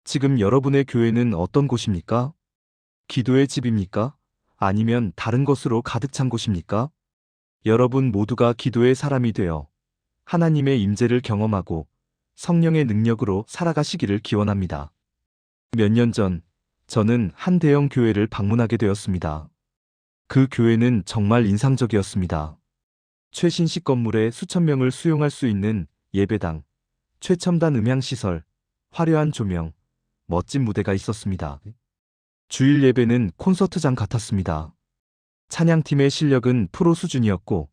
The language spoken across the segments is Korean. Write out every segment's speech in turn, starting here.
지금 여러분의 교회는 어떤 곳입니까? 기도의 집입니까? 아니면 다른 것으로 가득 찬 곳입니까? 여러분 모두가 기도의 사람이 되어 하나님의 임재를 경험하고 성령의 능력으로 살아가시기를 기원합니다. 몇 년 전, 저는 한 대형 교회를 방문하게 되었습니다. 그 교회는 정말 인상적이었습니다. 최신식 건물에 수천 명을 수용할 수 있는 예배당, 최첨단 음향시설, 화려한 조명, 멋진 무대가 있었습니다. 주일 예배는 콘서트장 같았습니다. 찬양팀의 실력은 프로 수준이었고,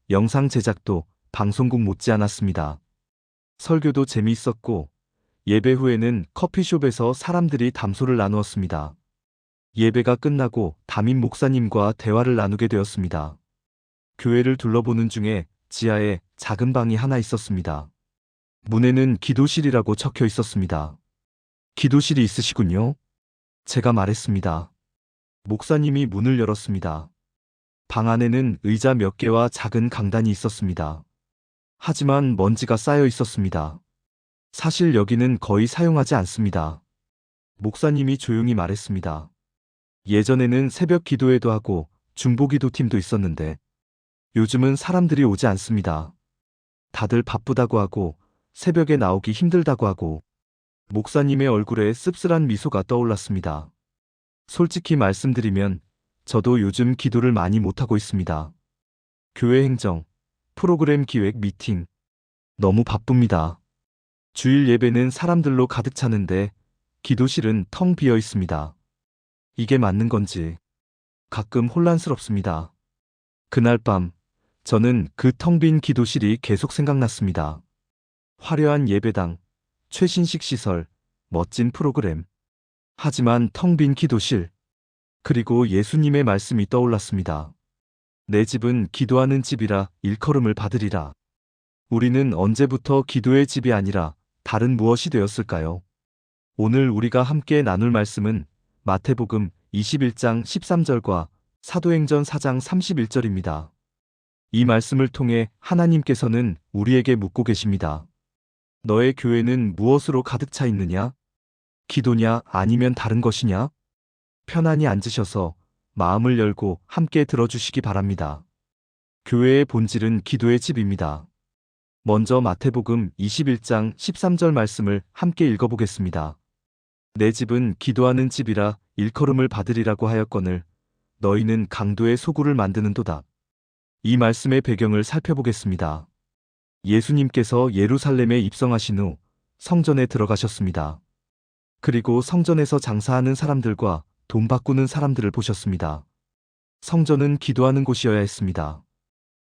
영상 제작도 방송국 못지않았습니다. 설교도 재미있었고, 예배 후에는 커피숍에서 사람들이 담소를 나누었습니다. 예배가 끝나고 담임 목사님과 대화를 나누게 되었습니다. 교회를 둘러보는 중에 지하에 작은 방이 하나 있었습니다. 문에는 기도실이라고 적혀 있었습니다. 기도실이 있으시군요. 제가 말했습니다. 목사님이 문을 열었습니다. 방 안에는 의자 몇 개와 작은 강단이 있었습니다. 하지만 먼지가 쌓여 있었습니다. 사실 여기는 거의 사용하지 않습니다. 목사님이 조용히 말했습니다. 예전에는 새벽 기도회도 하고 중보기도 팀도 있었는데 요즘은 사람들이 오지 않습니다. 다들 바쁘다고 하고 새벽에 나오기 힘들다고 하고. 목사님의 얼굴에 씁쓸한 미소가 떠올랐습니다. 솔직히 말씀드리면 저도 요즘 기도를 많이 못하고 있습니다. 교회 행정, 프로그램 기획, 미팅. 너무 바쁩니다. 주일 예배는 사람들로 가득 차는데 기도실은 텅 비어 있습니다. 이게 맞는 건지 가끔 혼란스럽습니다. 그날 밤 저는 그 텅 빈 기도실이 계속 생각났습니다. 화려한 예배당, 최신식 시설, 멋진 프로그램. 하지만 텅 빈 기도실. 그리고 예수님의 말씀이 떠올랐습니다. 내 집은 기도하는 집이라 일컬음을 받으리라. 우리는 언제부터 기도의 집이 아니라 다른 무엇이 되었을까요? 오늘 우리가 함께 나눌 말씀은 마태복음 21장 13절과 사도행전 4장 31절입니다. 이 말씀을 통해 하나님께서는 우리에게 묻고 계십니다. 너의 교회는 무엇으로 가득 차 있느냐? 기도냐 아니면 다른 것이냐? 편안히 앉으셔서 마음을 열고 함께 들어주시기 바랍니다. 교회의 본질은 기도의 집입니다. 먼저 마태복음 21장 13절 말씀을 함께 읽어보겠습니다. 내 집은 기도하는 집이라 일컬음을 받으리라고 하였거늘 너희는 강도의 소굴을 만드는도다. 이 말씀의 배경을 살펴보겠습니다. 예수님께서 예루살렘에 입성하신 후 성전에 들어가셨습니다. 그리고 성전에서 장사하는 사람들과 돈 바꾸는 사람들을 보셨습니다. 성전은 기도하는 곳이어야 했습니다.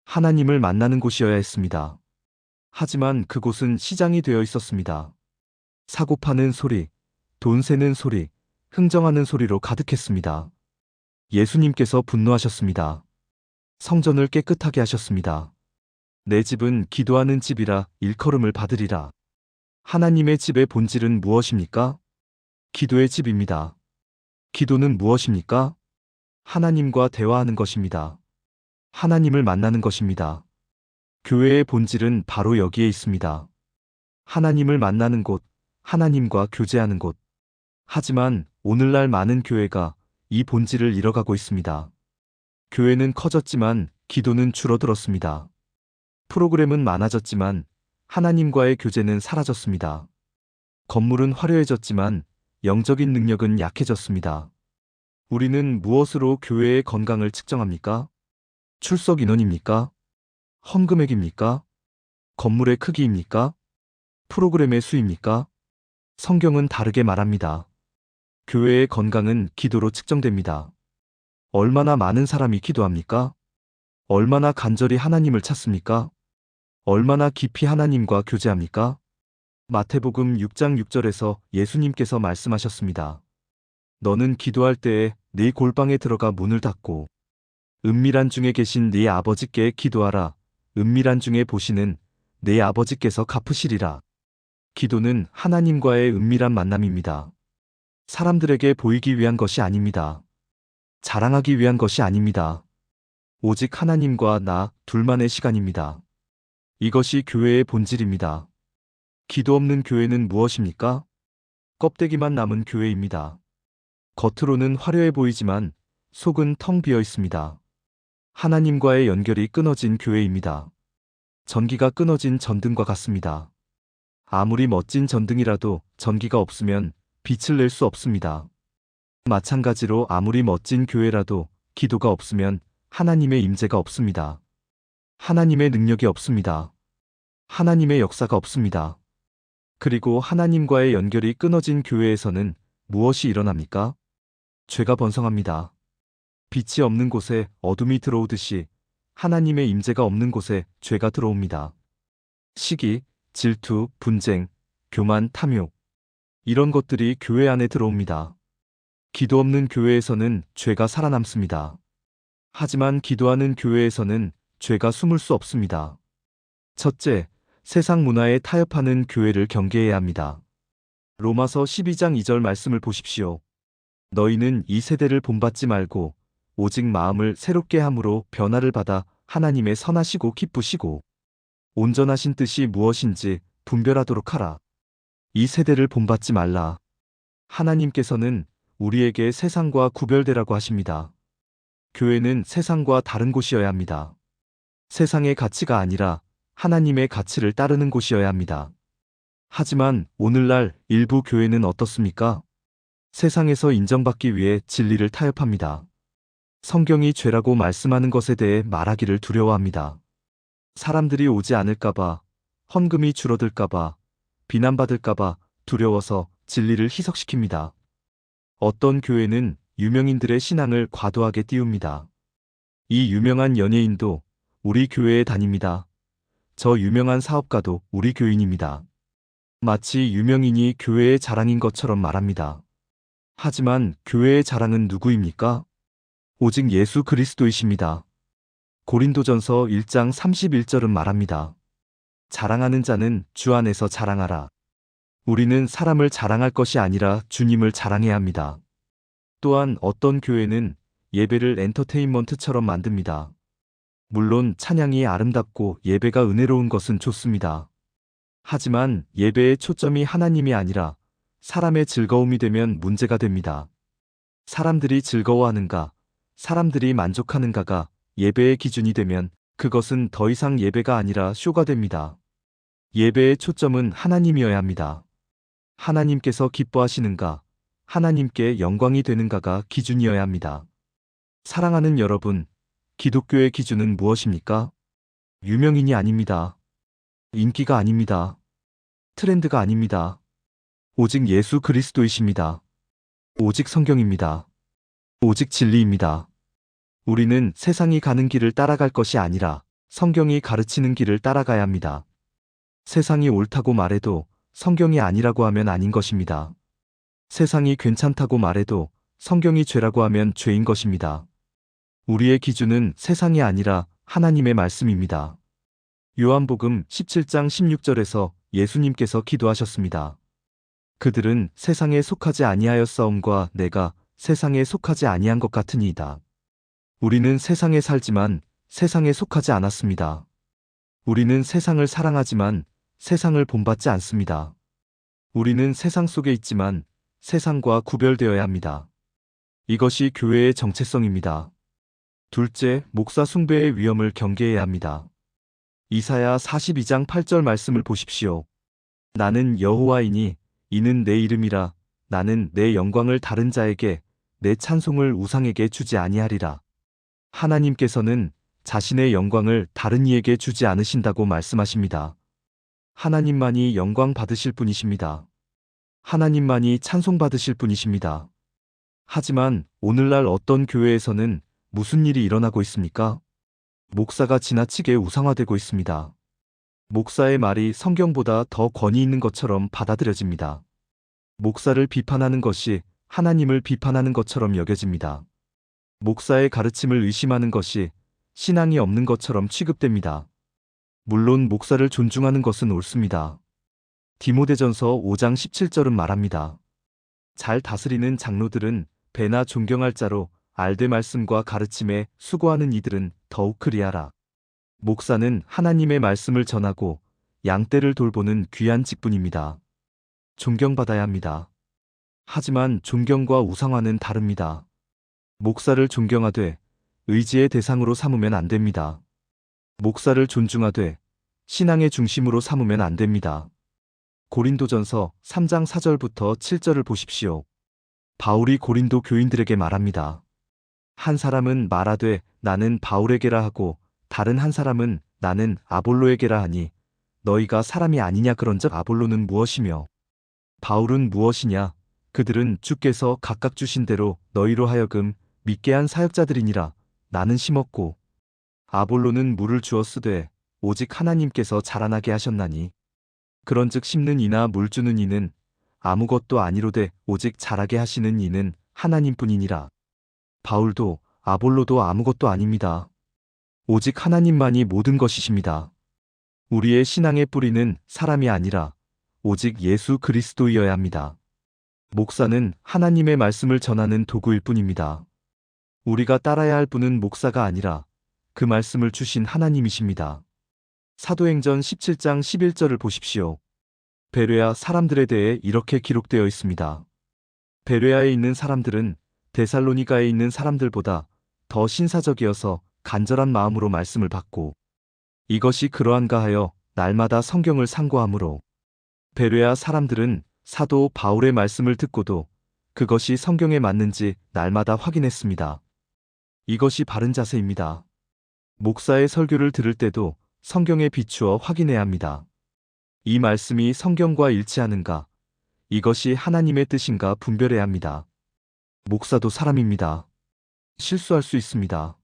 하나님을 만나는 곳이어야 했습니다. 하지만 그곳은 시장이 되어 있었습니다. 사고 파는 소리, 돈 세는 소리, 흥정하는 소리로 가득했습니다. 예수님께서 분노하셨습니다. 성전을 깨끗하게 하셨습니다. 내 집은 기도하는 집이라 일컬음을 받으리라. 하나님의 집의 본질은 무엇입니까? 기도의 집입니다. 기도는 무엇입니까? 하나님과 대화하는 것입니다. 하나님을 만나는 것입니다. 교회의 본질은 바로 여기에 있습니다. 하나님을 만나는 곳, 하나님과 교제하는 곳. 하지만 오늘날 많은 교회가 이 본질을 잃어가고 있습니다. 교회는 커졌지만 기도는 줄어들었습니다. 프로그램은 많아졌지만 하나님과의 교제는 사라졌습니다. 건물은 화려해졌지만 영적인 능력은 약해졌습니다. 우리는 무엇으로 교회의 건강을 측정합니까? 출석 인원입니까? 헌금액입니까? 건물의 크기입니까? 프로그램의 수입니까? 성경은 다르게 말합니다. 교회의 건강은 기도로 측정됩니다. 얼마나 많은 사람이 기도합니까? 얼마나 간절히 하나님을 찾습니까? 얼마나 깊이 하나님과 교제합니까? 마태복음 6장 6절에서 예수님께서 말씀하셨습니다. 너는 기도할 때에 네 골방에 들어가 문을 닫고 은밀한 중에 계신 네 아버지께 기도하라. 은밀한 중에 보시는 네 아버지께서 갚으시리라. 기도는 하나님과의 은밀한 만남입니다. 사람들에게 보이기 위한 것이 아닙니다. 자랑하기 위한 것이 아닙니다. 오직 하나님과 나 둘만의 시간입니다. 이것이 교회의 본질입니다. 기도 없는 교회는 무엇입니까? 껍데기만 남은 교회입니다. 겉으로는 화려해 보이지만 속은 텅 비어 있습니다. 하나님과의 연결이 끊어진 교회입니다. 전기가 끊어진 전등과 같습니다. 아무리 멋진 전등이라도 전기가 없으면 빛을 낼 수 없습니다. 마찬가지로 아무리 멋진 교회라도 기도가 없으면 하나님의 임재가 없습니다. 하나님의 능력이 없습니다. 하나님의 역사가 없습니다. 그리고 하나님과의 연결이 끊어진 교회에서는 무엇이 일어납니까? 죄가 번성합니다. 빛이 없는 곳에 어둠이 들어오듯이 하나님의 임재가 없는 곳에 죄가 들어옵니다. 시기, 질투, 분쟁, 교만, 탐욕, 이런 것들이 교회 안에 들어옵니다. 기도 없는 교회에서는 죄가 살아남습니다. 하지만 기도하는 교회에서는 죄가 숨을 수 없습니다. 첫째, 세상 문화에 타협하는 교회를 경계해야 합니다. 로마서 12장 2절 말씀을 보십시오. 너희는 이 세대를 본받지 말고 오직 마음을 새롭게 함으로 변화를 받아 하나님의 선하시고 기쁘시고 온전하신 뜻이 무엇인지 분별하도록 하라. 이 세대를 본받지 말라. 하나님께서는 우리에게 세상과 구별되라고 하십니다. 교회는 세상과 다른 곳이어야 합니다. 세상의 가치가 아니라 하나님의 가치를 따르는 곳이어야 합니다. 하지만 오늘날 일부 교회는 어떻습니까? 세상에서 인정받기 위해 진리를 타협합니다. 성경이 죄라고 말씀하는 것에 대해 말하기를 두려워합니다. 사람들이 오지 않을까봐, 헌금이 줄어들까봐, 비난받을까봐 두려워서 진리를 희석시킵니다. 어떤 교회는 유명인들의 신앙을 과도하게 띄웁니다. 이 유명한 연예인도 우리 교회에 다닙니다. 저 유명한 사업가도 우리 교인입니다. 마치 유명인이 교회의 자랑인 것처럼 말합니다. 하지만 교회의 자랑은 누구입니까? 오직 예수 그리스도이십니다. 고린도전서 1장 31절은 말합니다. 자랑하는 자는 주 안에서 자랑하라. 우리는 사람을 자랑할 것이 아니라 주님을 자랑해야 합니다. 또한 어떤 교회는 예배를 엔터테인먼트처럼 만듭니다. 물론 찬양이 아름답고 예배가 은혜로운 것은 좋습니다. 하지만 예배의 초점이 하나님이 아니라 사람의 즐거움이 되면 문제가 됩니다. 사람들이 즐거워하는가, 사람들이 만족하는가가 예배의 기준이 되면 그것은 더 이상 예배가 아니라 쇼가 됩니다. 예배의 초점은 하나님이어야 합니다. 하나님께서 기뻐하시는가, 하나님께 영광이 되는가가 기준이어야 합니다. 사랑하는 여러분, 기독교의 기준은 무엇입니까? 유명인이 아닙니다. 인기가 아닙니다. 트렌드가 아닙니다. 오직 예수 그리스도이십니다. 오직 성경입니다. 오직 진리입니다. 우리는 세상이 가는 길을 따라갈 것이 아니라 성경이 가르치는 길을 따라가야 합니다. 세상이 옳다고 말해도 성경이 아니라고 하면 아닌 것입니다. 세상이 괜찮다고 말해도 성경이 죄라고 하면 죄인 것입니다. 우리의 기준은 세상이 아니라 하나님의 말씀입니다. 요한복음 17장 16절에서 예수님께서 기도하셨습니다. 그들은 세상에 속하지 아니하였사옴과 내가 세상에 속하지 아니한 것 같으니이다. 우리는 세상에 살지만 세상에 속하지 않았습니다. 우리는 세상을 사랑하지만 세상을 본받지 않습니다. 우리는 세상 속에 있지만 세상과 구별되어야 합니다. 이것이 교회의 정체성입니다. 둘째, 목사 숭배의 위험을 경계해야 합니다. 이사야 42장 8절 말씀을 보십시오. 나는 여호와이니 이는 내 이름이라. 나는 내 영광을 다른 자에게 내 찬송을 우상에게 주지 아니하리라. 하나님께서는 자신의 영광을 다른 이에게 주지 않으신다고 말씀하십니다. 하나님만이 영광 받으실 분이십니다. 하나님만이 찬송 받으실 분이십니다. 하지만 오늘날 어떤 교회에서는 무슨 일이 일어나고 있습니까? 목사가 지나치게 우상화되고 있습니다. 목사의 말이 성경보다 더 권위 있는 것처럼 받아들여집니다. 목사를 비판하는 것이 하나님을 비판하는 것처럼 여겨집니다. 목사의 가르침을 의심하는 것이 신앙이 없는 것처럼 취급됩니다. 물론 목사를 존중하는 것은 옳습니다. 디모데전서 5장 17절은 말합니다. 잘 다스리는 장로들은 배나 존경할 자로 알되 말씀과 가르침에 수고하는 이들은 더욱 그리하라. 목사는 하나님의 말씀을 전하고 양떼를 돌보는 귀한 직분입니다. 존경받아야 합니다. 하지만 존경과 우상화는 다릅니다. 목사를 존경하되 의지의 대상으로 삼으면 안 됩니다. 목사를 존중하되 신앙의 중심으로 삼으면 안 됩니다. 고린도전서 3장 4절부터 7절을 보십시오. 바울이 고린도 교인들에게 말합니다. 한 사람은 말하되 나는 바울에게라 하고 다른 한 사람은 나는 아볼로에게라 하니 너희가 사람이 아니냐 그런즉 아볼로는 무엇이며 바울은 무엇이냐 그들은 주께서 각각 주신 대로 너희로 하여금 믿게 한 사역자들이니라. 나는 심었고 아볼로는 물을 주어 쓰되 오직 하나님께서 자라나게 하셨나니 그런즉 심는 이나 물 주는 이는 아무것도 아니로되 오직 자라게 하시는 이는 하나님뿐이니라. 바울도 아볼로도 아무것도 아닙니다. 오직 하나님만이 모든 것이십니다. 우리의 신앙의 뿌리는 사람이 아니라 오직 예수 그리스도이어야 합니다. 목사는 하나님의 말씀을 전하는 도구일 뿐입니다. 우리가 따라야 할 분은 목사가 아니라 그 말씀을 주신 하나님이십니다. 사도행전 17장 11절을 보십시오. 베레아 사람들에 대해 이렇게 기록되어 있습니다. 베레아에 있는 사람들은 데살로니가에 있는 사람들보다 더 신사적이어서 간절한 마음으로 말씀을 받고 이것이 그러한가 하여 날마다 성경을 상고하므로 베레아 사람들은 사도 바울의 말씀을 듣고도 그것이 성경에 맞는지 날마다 확인했습니다. 이것이 바른 자세입니다. 목사의 설교를 들을 때도 성경에 비추어 확인해야 합니다. 이 말씀이 성경과 일치하는가, 이것이 하나님의 뜻인가 분별해야 합니다. 목사도 사람입니다. 실수할 수 있습니다.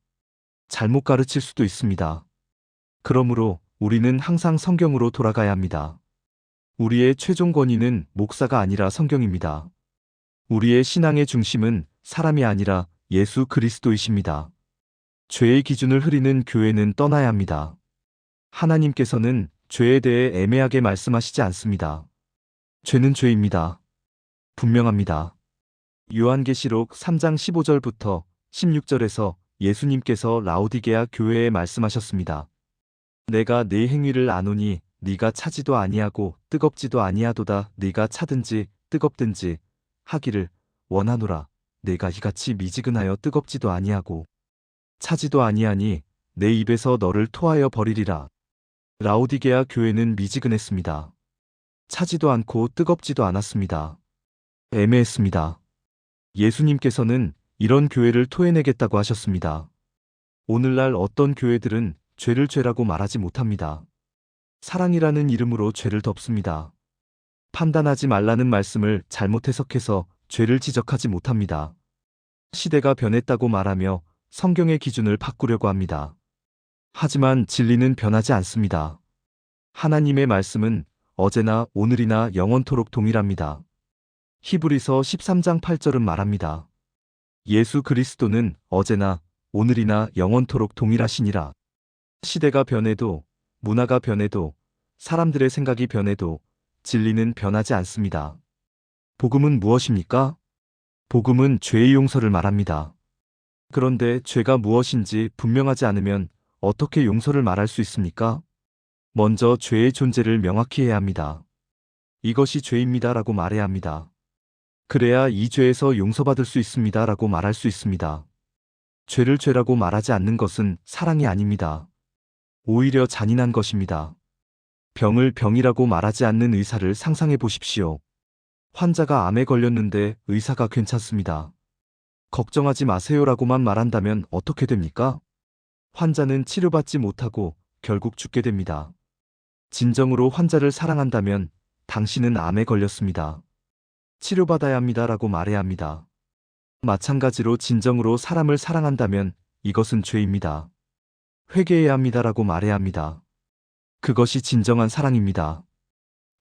잘못 가르칠 수도 있습니다. 그러므로 우리는 항상 성경으로 돌아가야 합니다. 우리의 최종 권위는 목사가 아니라 성경입니다. 우리의 신앙의 중심은 사람이 아니라 예수 그리스도이십니다. 죄의 기준을 흐리는 교회는 떠나야 합니다. 하나님께서는 죄에 대해 애매하게 말씀하시지 않습니다. 죄는 죄입니다. 분명합니다. 요한계시록 3장 15절부터 16절에서 예수님께서 라오디게아 교회에 말씀하셨습니다. 내가 네 행위를 아노니 네가 차지도 아니하고 뜨겁지도 아니하도다. 네가 차든지 뜨겁든지 하기를 원하노라. 내가 이같이 미지근하여 뜨겁지도 아니하고 차지도 아니하니 내 입에서 너를 토하여 버리리라. 라오디게아 교회는 미지근했습니다. 차지도 않고 뜨겁지도 않았습니다. 애매했습니다. 예수님께서는 이런 교회를 토해내겠다고 하셨습니다. 오늘날 어떤 교회들은 죄를 죄라고 말하지 못합니다. 사랑이라는 이름으로 죄를 덮습니다. 판단하지 말라는 말씀을 잘못 해석해서 죄를 지적하지 못합니다. 시대가 변했다고 말하며 성경의 기준을 바꾸려고 합니다. 하지만 진리는 변하지 않습니다. 하나님의 말씀은 어제나 오늘이나 영원토록 동일합니다. 히브리서 13장 8절은 말합니다. 예수 그리스도는 어제나 오늘이나 영원토록 동일하시니라. 시대가 변해도 문화가 변해도 사람들의 생각이 변해도 진리는 변하지 않습니다. 복음은 무엇입니까? 복음은 죄의 용서를 말합니다. 그런데 죄가 무엇인지 분명하지 않으면 어떻게 용서를 말할 수 있습니까? 먼저 죄의 존재를 명확히 해야 합니다. 이것이 죄입니다라고 말해야 합니다. 그래야 이 죄에서 용서받을 수 있습니다라고 말할 수 있습니다. 죄를 죄라고 말하지 않는 것은 사랑이 아닙니다. 오히려 잔인한 것입니다. 병을 병이라고 말하지 않는 의사를 상상해 보십시오. 환자가 암에 걸렸는데 의사가 괜찮습니다. 걱정하지 마세요라고만 말한다면 어떻게 됩니까? 환자는 치료받지 못하고 결국 죽게 됩니다. 진정으로 환자를 사랑한다면 당신은 암에 걸렸습니다. 치료받아야 합니다라고 말해야 합니다. 마찬가지로 진정으로 사람을 사랑한다면 이것은 죄입니다. 회개해야 합니다라고 말해야 합니다. 그것이 진정한 사랑입니다.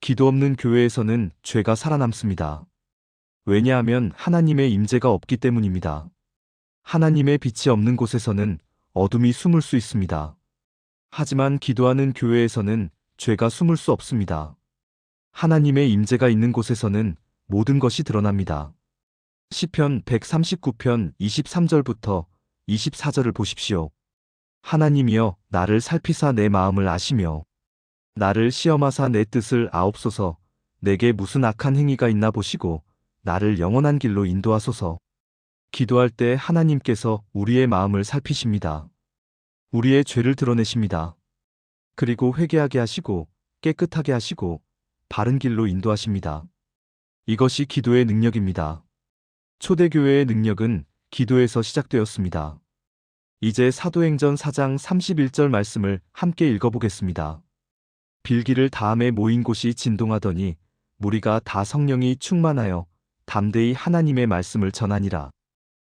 기도 없는 교회에서는 죄가 살아남습니다. 왜냐하면 하나님의 임재가 없기 때문입니다. 하나님의 빛이 없는 곳에서는 어둠이 숨을 수 있습니다. 하지만 기도하는 교회에서는 죄가 숨을 수 없습니다. 하나님의 임재가 있는 곳에서는 모든 것이 드러납니다. 시편 139편 23절부터 24절을 보십시오. 하나님이여 나를 살피사 내 마음을 아시며 나를 시험하사 내 뜻을 아옵소서. 내게 무슨 악한 행위가 있나 보시고 나를 영원한 길로 인도하소서. 기도할 때 하나님께서 우리의 마음을 살피십니다. 우리의 죄를 드러내십니다. 그리고 회개하게 하시고 깨끗하게 하시고 바른 길로 인도하십니다. 이것이 기도의 능력입니다. 초대교회의 능력은 기도에서 시작되었습니다. 이제 사도행전 4장 31절 말씀을 함께 읽어보겠습니다. 빌기를 다함에 모인 곳이 진동하더니 무리가 다 성령이 충만하여 담대히 하나님의 말씀을 전하니라.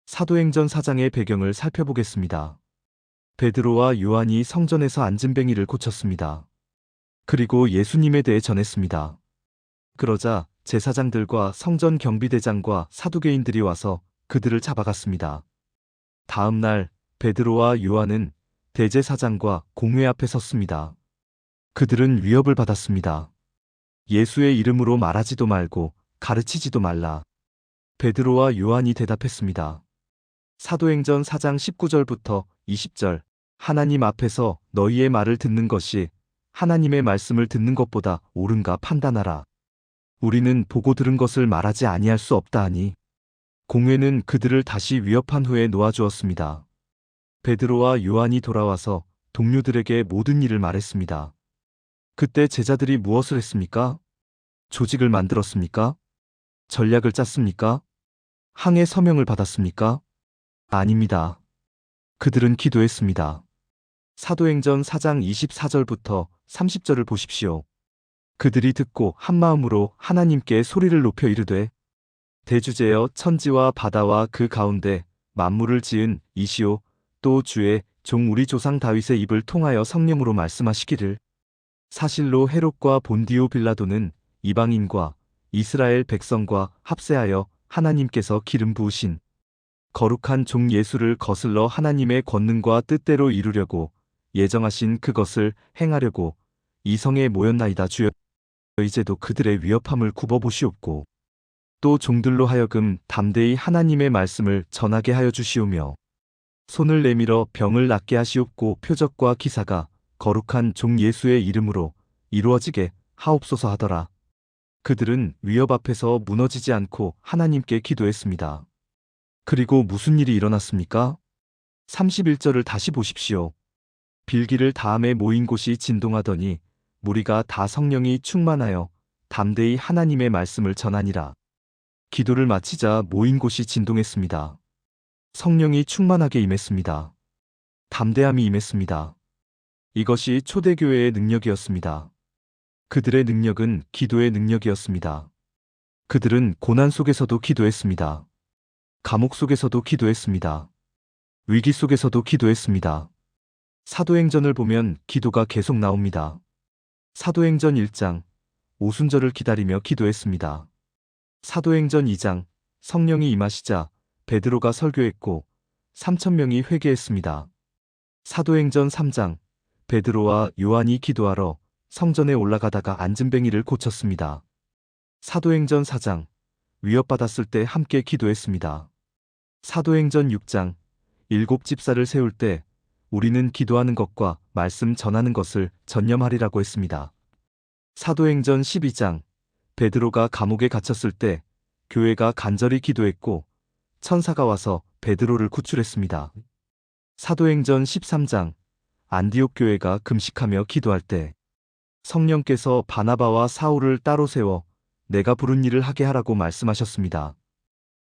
사도행전 4장의 배경을 살펴보겠습니다. 베드로와 요한이 성전에서 앉은뱅이를 고쳤습니다. 그리고 예수님에 대해 전했습니다. 그러자 제사장들과 성전 경비대장과 사두개인들이 와서 그들을 잡아갔습니다. 다음 날 베드로와 요한은 대제사장과 공회 앞에 섰습니다. 그들은 위협을 받았습니다. 예수의 이름으로 말하지도 말고 가르치지도 말라. 베드로와 요한이 대답했습니다. 사도행전 4장 19절부터 20절 하나님 앞에서 너희의 말을 듣는 것이 하나님의 말씀을 듣는 것보다 옳은가 판단하라. 우리는 보고 들은 것을 말하지 아니할 수 없다 하니 공회는 그들을 다시 위협한 후에 놓아주었습니다. 베드로와 요한이 돌아와서 동료들에게 모든 일을 말했습니다. 그때 제자들이 무엇을 했습니까? 조직을 만들었습니까? 전략을 짰습니까? 항해 서명을 받았습니까? 아닙니다. 그들은 기도했습니다. 사도행전 4장 24절부터 30절을 보십시오. 그들이 듣고 한마음으로 하나님께 소리를 높여 이르되 대주제여 천지와 바다와 그 가운데 만물을 지은 이시오 또 주의 종 우리 조상 다윗의 입을 통하여 성령으로 말씀하시기를 사실로 헤롯과 본디오 빌라도는 이방인과 이스라엘 백성과 합세하여 하나님께서 기름 부으신 거룩한 종 예수를 거슬러 하나님의 권능과 뜻대로 이루려고 예정하신 그것을 행하려고 이 성에 모였나이다. 주여 이제도 그들의 위협함을 굽어보시옵고 또 종들로 하여금 담대히 하나님의 말씀을 전하게 하여 주시오며 손을 내밀어 병을 낫게 하시옵고 표적과 기사가 거룩한 종 예수의 이름으로 이루어지게 하옵소서 하더라. 그들은 위협 앞에서 무너지지 않고 하나님께 기도했습니다. 그리고 무슨 일이 일어났습니까? 31절을 다시 보십시오. 빌기를 다함에 모인 곳이 진동하더니 무리가 다 성령이 충만하여 담대히 하나님의 말씀을 전하니라. 기도를 마치자 모인 곳이 진동했습니다. 성령이 충만하게 임했습니다. 담대함이 임했습니다. 이것이 초대교회의 능력이었습니다. 그들의 능력은 기도의 능력이었습니다. 그들은 고난 속에서도 기도했습니다. 감옥 속에서도 기도했습니다. 위기 속에서도 기도했습니다. 사도행전을 보면 기도가 계속 나옵니다. 사도행전 1장, 오순절을 기다리며 기도했습니다. 사도행전 2장, 성령이 임하시자 베드로가 설교했고 3,000명이 회개했습니다. 사도행전 3장, 베드로와 요한이 기도하러 성전에 올라가다가 앉은뱅이를 고쳤습니다. 사도행전 4장, 위협받았을 때 함께 기도했습니다. 사도행전 6장, 7집사를 세울 때 우리는 기도하는 것과 말씀 전하는 것을 전념하리라고 했습니다. 사도행전 12장, 베드로가 감옥에 갇혔을 때 교회가 간절히 기도했고 천사가 와서 베드로를 구출했습니다. 사도행전 13장, 안디옥 교회가 금식하며 기도할 때 성령께서 바나바와 사울을 따로 세워 내가 부른 일을 하게 하라고 말씀하셨습니다.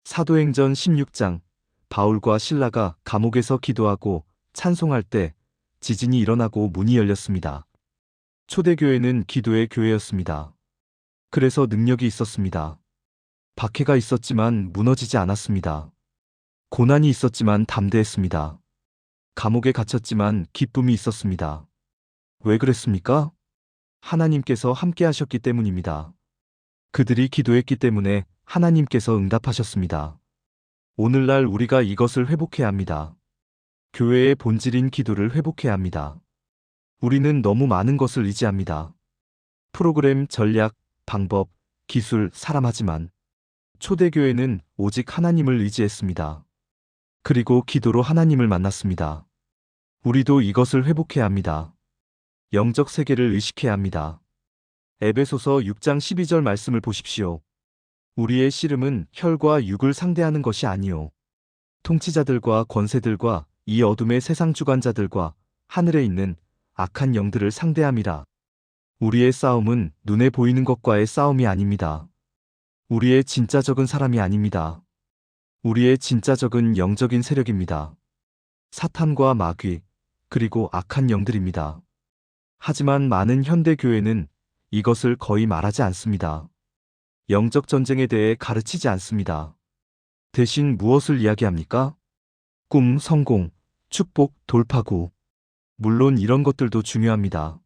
사도행전 16장, 바울과 실라가 감옥에서 기도하고 찬송할 때 지진이 일어나고 문이 열렸습니다. 초대교회는 기도의 교회였습니다. 그래서 능력이 있었습니다. 박해가 있었지만 무너지지 않았습니다. 고난이 있었지만 담대했습니다. 감옥에 갇혔지만 기쁨이 있었습니다. 왜 그랬습니까? 하나님께서 함께 하셨기 때문입니다. 그들이 기도했기 때문에 하나님께서 응답하셨습니다. 오늘날 우리가 이것을 회복해야 합니다. 교회의 본질인 기도를 회복해야 합니다. 우리는 너무 많은 것을 의지합니다. 프로그램, 전략, 방법, 기술, 사람 하지만 초대교회는 오직 하나님을 의지했습니다. 그리고 기도로 하나님을 만났습니다. 우리도 이것을 회복해야 합니다. 영적 세계를 의식해야 합니다. 에베소서 6장 12절 말씀을 보십시오. 우리의 씨름은 혈과 육을 상대하는 것이 아니요 통치자들과 권세들과 이 어둠의 세상 주관자들과 하늘에 있는 악한 영들을 상대함이라. 우리의 싸움은 눈에 보이는 것과의 싸움이 아닙니다. 우리의 진짜 적은 사람이 아닙니다. 우리의 진짜 적은 영적인 세력입니다. 사탄과 마귀, 그리고 악한 영들입니다. 하지만 많은 현대 교회는 이것을 거의 말하지 않습니다. 영적 전쟁에 대해 가르치지 않습니다. 대신 무엇을 이야기합니까? 꿈, 성공, 축복, 돌파구. 물론 이런 것들도 중요합니다.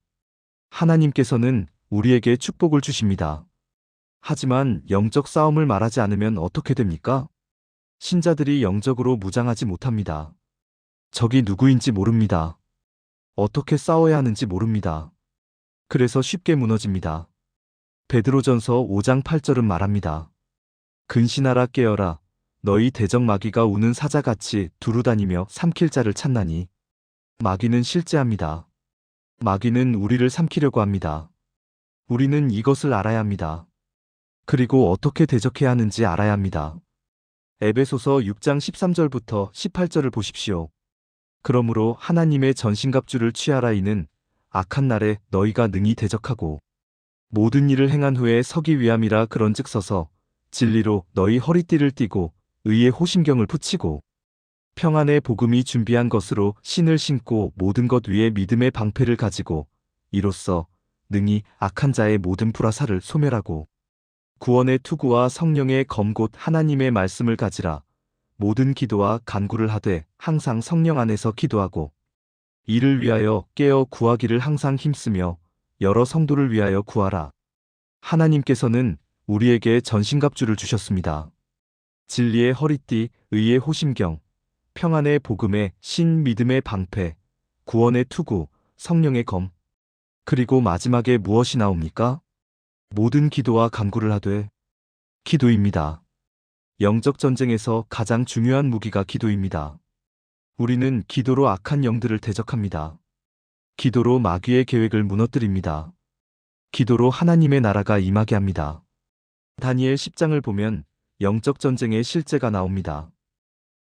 하나님께서는 우리에게 축복을 주십니다. 하지만 영적 싸움을 말하지 않으면 어떻게 됩니까? 신자들이 영적으로 무장하지 못합니다. 적이 누구인지 모릅니다. 어떻게 싸워야 하는지 모릅니다. 그래서 쉽게 무너집니다. 베드로전서 5장 8절은 말합니다. 근신하라 깨어라. 너희 대적 마귀가 우는 사자같이 두루다니며 삼킬 자를 찾나니. 마귀는 실제합니다. 마귀는 우리를 삼키려고 합니다. 우리는 이것을 알아야 합니다. 그리고 어떻게 대적해야 하는지 알아야 합니다. 에베소서 6장 13절부터 18절을 보십시오. 그러므로 하나님의 전신갑주를 취하라. 이는 악한 날에 너희가 능히 대적하고 모든 일을 행한 후에 서기 위함이라. 그런즉 서서 진리로 너희 허리띠를 띠고 의의 호심경을 붙이고 평안의 복음이 준비한 것으로 신을 신고 모든 것 위에 믿음의 방패를 가지고 이로써 능히 악한 자의 모든 불화살을 소멸하고 구원의 투구와 성령의 검 곧 하나님의 말씀을 가지라. 모든 기도와 간구를 하되 항상 성령 안에서 기도하고 이를 위하여 깨어 구하기를 항상 힘쓰며 여러 성도를 위하여 구하라. 하나님께서는 우리에게 전신갑주를 주셨습니다. 진리의 허리띠, 의의 호심경, 평안의 복음의 신, 믿음의 방패, 구원의 투구, 성령의 검. 그리고 마지막에 무엇이 나옵니까? 모든 기도와 간구를 하되 기도입니다. 영적 전쟁에서 가장 중요한 무기가 기도입니다. 우리는 기도로 악한 영들을 대적합니다. 기도로 마귀의 계획을 무너뜨립니다. 기도로 하나님의 나라가 임하게 합니다. 다니엘 10장을 보면 영적 전쟁의 실제가 나옵니다.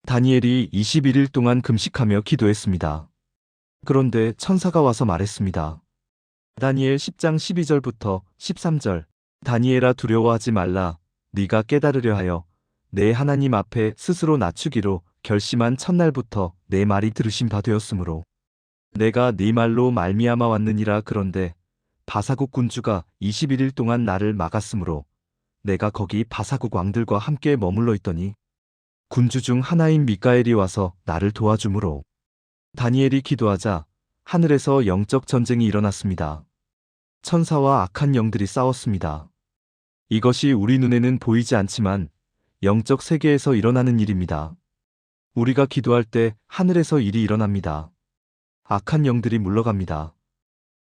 다니엘이 21일 동안 금식하며 기도했습니다. 그런데 천사가 와서 말했습니다. 다니엘 10장 12절부터 13절. 다니엘아 두려워하지 말라. 네가 깨달으려 하여 내 하나님 앞에 스스로 낮추기로 결심한 첫날부터 내 말이 들으심 바 되었으므로 내가 네 말로 말미암아 왔느니라. 그런데 바사국 군주가 21일 동안 나를 막았으므로 내가 거기 바사국 왕들과 함께 머물러 있더니 군주 중 하나인 미가엘이 와서 나를 도와주므로 다니엘이 기도하자 하늘에서 영적 전쟁이 일어났습니다. 천사와 악한 영들이 싸웠습니다. 이것이 우리 눈에는 보이지 않지만 영적 세계에서 일어나는 일입니다. 우리가 기도할 때 하늘에서 일이 일어납니다. 악한 영들이 물러갑니다.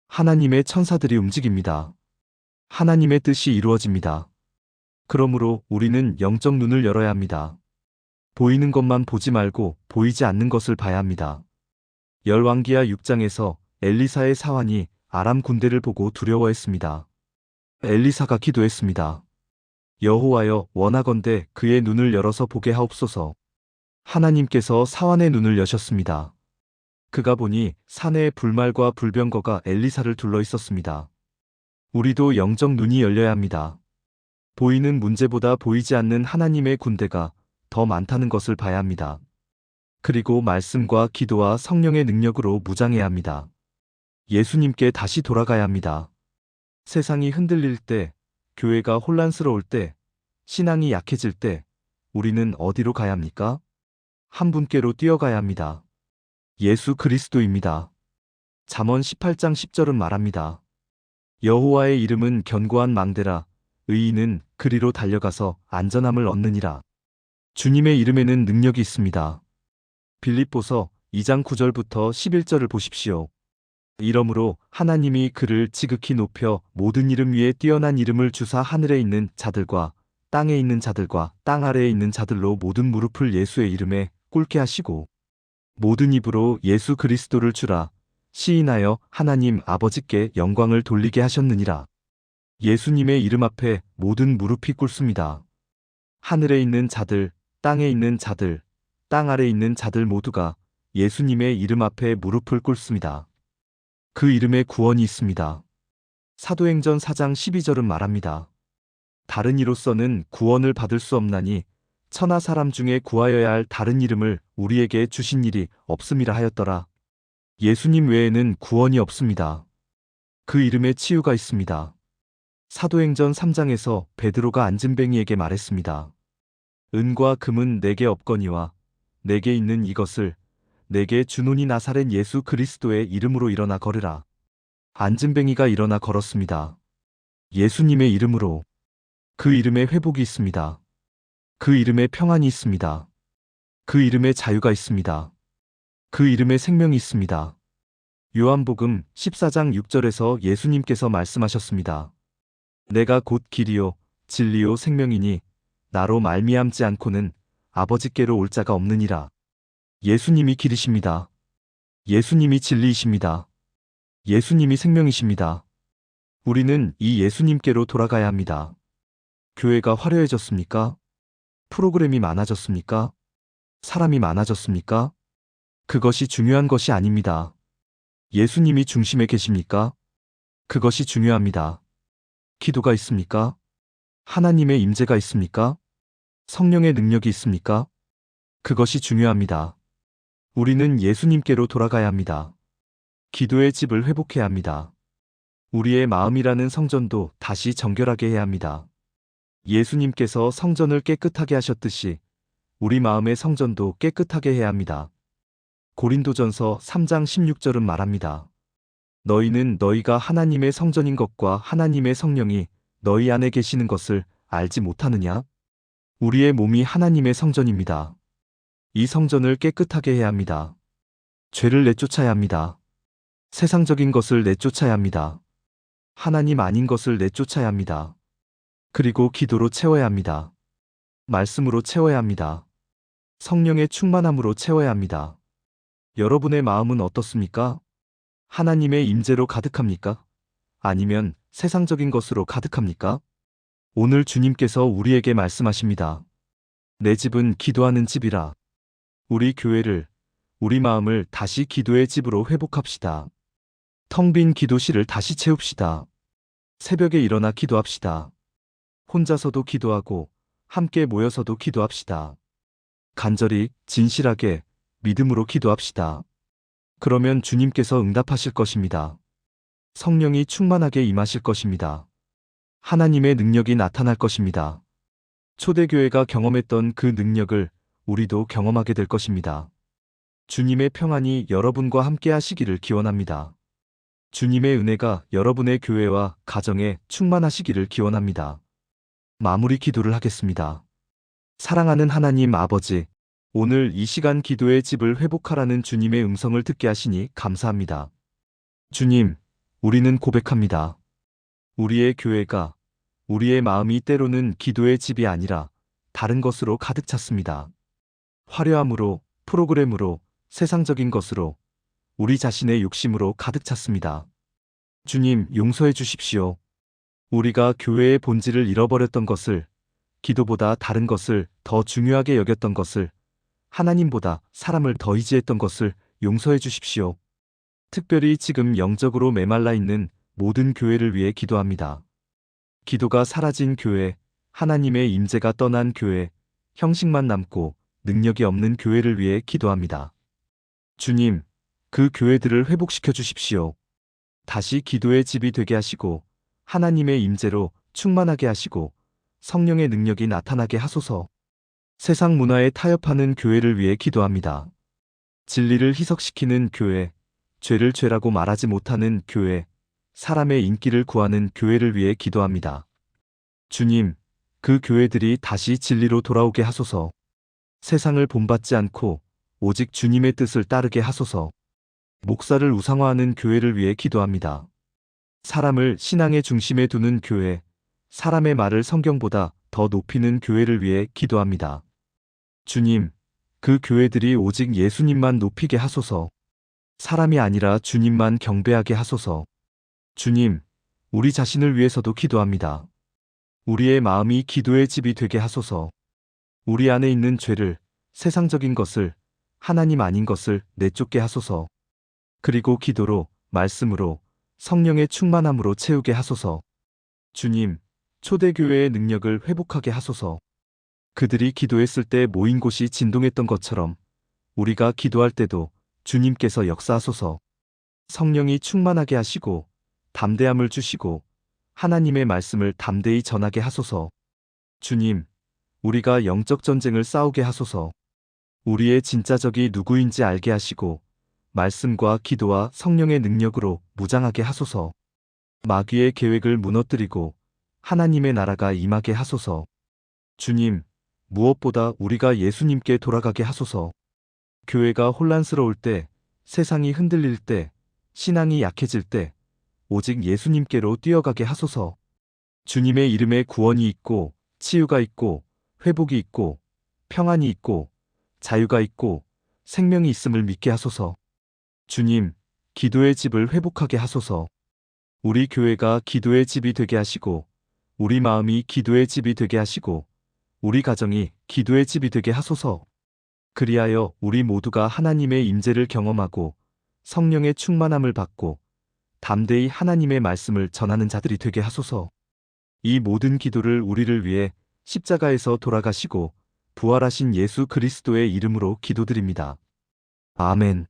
하나님의 천사들이 움직입니다. 하나님의 뜻이 이루어집니다. 그러므로 우리는 영적 눈을 열어야 합니다. 보이는 것만 보지 말고 보이지 않는 것을 봐야 합니다. 열왕기하 6장에서 엘리사의 사환이 아람 군대를 보고 두려워했습니다. 엘리사가 기도했습니다. 여호와여 원하건대 그의 눈을 열어서 보게 하옵소서. 하나님께서 사환의 눈을 여셨습니다. 그가 보니 산에 불말과 불병거가 엘리사를 둘러 있었습니다. 우리도 영적 눈이 열려야 합니다. 보이는 문제보다 보이지 않는 하나님의 군대가 더 많다는 것을 봐야 합니다. 그리고 말씀과 기도와 성령의 능력으로 무장해야 합니다. 예수님께 다시 돌아가야 합니다. 세상이 흔들릴 때, 교회가 혼란스러울 때, 신앙이 약해질 때, 우리는 어디로 가야 합니까? 한 분께로 뛰어가야 합니다. 예수 그리스도입니다. 잠언 18장 10절은 말합니다. 여호와의 이름은 견고한 망대라. 의인은 그리로 달려가서 안전함을 얻느니라. 주님의 이름에는 능력이 있습니다. 빌립보서 2장 9절부터 11절을 보십시오. 이러므로 하나님이 그를 지극히 높여 모든 이름 위에 뛰어난 이름을 주사 하늘에 있는 자들과 땅에 있는 자들과 땅 아래에 있는 자들로 모든 무릎을 예수의 이름에 꿇게 하시고 모든 입으로 예수 그리스도를 주라 시인하여 하나님 아버지께 영광을 돌리게 하셨느니라. 예수님의 이름 앞에 모든 무릎이 꿇습니다. 하늘에 있는 자들, 땅에 있는 자들, 땅 아래 있는 자들 모두가 예수님의 이름 앞에 무릎을 꿇습니다. 그 이름에 구원이 있습니다. 사도행전 4장 12절은 말합니다. 다른 이로서는 구원을 받을 수 없나니 천하 사람 중에 구하여야 할 다른 이름을 우리에게 주신 일이 없음이라 하였더라. 예수님 외에는 구원이 없습니다. 그 이름에 치유가 있습니다. 사도행전 3장에서 베드로가 안진뱅이에게 말했습니다. 은과 금은 내게 없거니와 내게 있는 이것을 내게 주노니 나사렛 예수 그리스도의 이름으로 일어나 걸으라. 안진뱅이가 일어나 걸었습니다. 예수님의 이름으로. 그 이름에 회복이 있습니다. 그 이름에 평안이 있습니다. 그 이름에 자유가 있습니다. 그 이름에 생명이 있습니다. 요한복음 14장 6절에서 예수님께서 말씀하셨습니다. 내가 곧 길이요 진리요 생명이니 나로 말미암지 않고는 아버지께로 올 자가 없느니라. 예수님이 길이십니다. 예수님이 진리이십니다. 예수님이 생명이십니다. 우리는 이 예수님께로 돌아가야 합니다. 교회가 화려해졌습니까? 프로그램이 많아졌습니까? 사람이 많아졌습니까? 그것이 중요한 것이 아닙니다. 예수님이 중심에 계십니까? 그것이 중요합니다. 기도가 있습니까? 하나님의 임재가 있습니까? 성령의 능력이 있습니까? 그것이 중요합니다. 우리는 예수님께로 돌아가야 합니다. 기도의 집을 회복해야 합니다. 우리의 마음이라는 성전도 다시 정결하게 해야 합니다. 예수님께서 성전을 깨끗하게 하셨듯이 우리 마음의 성전도 깨끗하게 해야 합니다. 고린도전서 3장 16절은 말합니다. 너희는 너희가 하나님의 성전인 것과 하나님의 성령이 너희 안에 계시는 것을 알지 못하느냐? 우리의 몸이 하나님의 성전입니다. 이 성전을 깨끗하게 해야 합니다. 죄를 내쫓아야 합니다. 세상적인 것을 내쫓아야 합니다. 하나님 아닌 것을 내쫓아야 합니다. 그리고 기도로 채워야 합니다. 말씀으로 채워야 합니다. 성령의 충만함으로 채워야 합니다. 여러분의 마음은 어떻습니까? 하나님의 임재로 가득합니까? 아니면 세상적인 것으로 가득합니까? 오늘 주님께서 우리에게 말씀하십니다. 내 집은 기도하는 집이라. 우리 교회를, 우리 마음을 다시 기도의 집으로 회복합시다. 텅 빈 기도실을 다시 채웁시다. 새벽에 일어나 기도합시다. 혼자서도 기도하고 함께 모여서도 기도합시다. 간절히, 진실하게, 믿음으로 기도합시다. 그러면 주님께서 응답하실 것입니다. 성령이 충만하게 임하실 것입니다. 하나님의 능력이 나타날 것입니다. 초대교회가 경험했던 그 능력을 우리도 경험하게 될 것입니다. 주님의 평안이 여러분과 함께 하시기를 기원합니다. 주님의 은혜가 여러분의 교회와 가정에 충만하시기를 기원합니다. 마무리 기도를 하겠습니다. 사랑하는 하나님 아버지, 오늘 이 시간 기도의 집을 회복하라는 주님의 음성을 듣게 하시니 감사합니다. 주님, 우리는 고백합니다. 우리의 교회가, 우리의 마음이 때로는 기도의 집이 아니라 다른 것으로 가득 찼습니다. 화려함으로, 프로그램으로, 세상적인 것으로, 우리 자신의 욕심으로 가득 찼습니다. 주님, 용서해 주십시오. 우리가 교회의 본질을 잃어버렸던 것을, 기도보다 다른 것을 더 중요하게 여겼던 것을, 하나님보다 사람을 더 의지했던 것을 용서해 주십시오. 특별히 지금 영적으로 메말라 있는 모든 교회를 위해 기도합니다. 기도가 사라진 교회, 하나님의 임재가 떠난 교회, 형식만 남고 능력이 없는 교회를 위해 기도합니다. 주님, 그 교회들을 회복시켜 주십시오. 다시 기도의 집이 되게 하시고 하나님의 임재로 충만하게 하시고 성령의 능력이 나타나게 하소서. 세상 문화에 타협하는 교회를 위해 기도합니다. 진리를 희석시키는 교회, 죄를 죄라고 말하지 못하는 교회, 사람의 인기를 구하는 교회를 위해 기도합니다. 주님, 그 교회들이 다시 진리로 돌아오게 하소서. 세상을 본받지 않고 오직 주님의 뜻을 따르게 하소서. 목사를 우상화하는 교회를 위해 기도합니다. 사람을 신앙의 중심에 두는 교회, 사람의 말을 성경보다 더 높이는 교회를 위해 기도합니다. 주님, 그 교회들이 오직 예수님만 높이게 하소서. 사람이 아니라 주님만 경배하게 하소서. 주님, 우리 자신을 위해서도 기도합니다. 우리의 마음이 기도의 집이 되게 하소서. 우리 안에 있는 죄를, 세상적인 것을, 하나님 아닌 것을 내쫓게 하소서. 그리고 기도로, 말씀으로, 성령의 충만함으로 채우게 하소서. 주님, 초대교회의 능력을 회복하게 하소서. 그들이 기도했을 때 모인 곳이 진동했던 것처럼 우리가 기도할 때도 주님께서 역사하소서. 성령이 충만하게 하시고 담대함을 주시고 하나님의 말씀을 담대히 전하게 하소서. 주님, 우리가 영적 전쟁을 싸우게 하소서. 우리의 진짜 적이 누구인지 알게 하시고 말씀과 기도와 성령의 능력으로 무장하게 하소서. 마귀의 계획을 무너뜨리고 하나님의 나라가 임하게 하소서. 주님, 무엇보다 우리가 예수님께 돌아가게 하소서. 교회가 혼란스러울 때, 세상이 흔들릴 때, 신앙이 약해질 때, 오직 예수님께로 뛰어가게 하소서. 주님의 이름에 구원이 있고, 치유가 있고, 회복이 있고, 평안이 있고, 자유가 있고, 생명이 있음을 믿게 하소서. 주님, 기도의 집을 회복하게 하소서. 우리 교회가 기도의 집이 되게 하시고, 우리 마음이 기도의 집이 되게 하시고, 우리 가정이 기도의 집이 되게 하소서. 그리하여 우리 모두가 하나님의 임재를 경험하고 성령의 충만함을 받고 담대히 하나님의 말씀을 전하는 자들이 되게 하소서. 이 모든 기도를 우리를 위해 십자가에서 돌아가시고 부활하신 예수 그리스도의 이름으로 기도드립니다. 아멘.